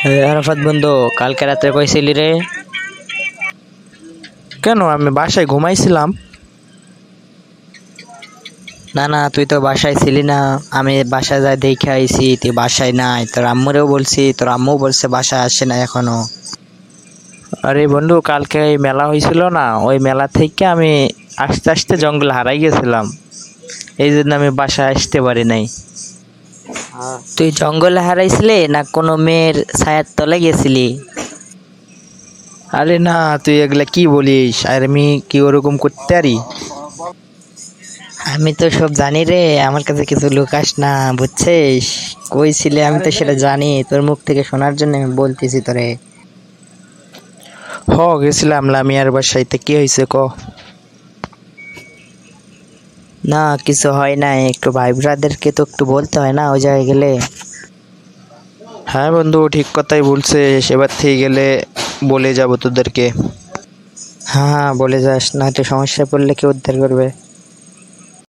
আরাফাত বন্ধু, কালকে রাতে কইছিলি রে? কেন, আমি বাসায় ঘুমাইছিলাম। না না, তুই তো বাসায় ছিলি না। আমি বাসায় যাই দেখে আইছি তুই বাসায় নাই। তোর আম্মুরেও বলছি, তোর আম্মু বলছে বাসায় আসে না এখনো। আরে বন্ধু, কালকে এই মেলা হয়েছিল না, ওই মেলা থেকে আমি আস্তে আস্তে জঙ্গল হারাই গেছিলাম। এই জন্য আমি বাসায় আসতে পারি নাই। তুই জঙ্গলে হারাইছিলি না কোনো মেয়ের ছায়ার তলে গেছিলি? আরে না, তুই এগুলা কি বলিস? আর আমি কি ওরকম করতে পারি? আমি তো সব জানি রে, আমার কাছে কিছু লুকাস না, বুঝছিস? কইছিলি আমি তো সেটা জানি, তোর মুখ থেকে শোনার জন্য আমি বলতেছি তোরে। গেছিলাম লামিয়ার বাসাইতে, কি হয়েছে ক? না কিছু হয় না, একটু ভাই ব্রাদারকে তো একটু বলতে হয় না ওই জায়গায় গেলে। হ্যাঁ বন্ধু, ঠিক কথাই বলছে। সেবার থেকে গেলে বলে যাব তোদেরকে। হ্যাঁ বলে যাস, নয়তো সমস্যায় পড়লে কে উদ্ধার করবে?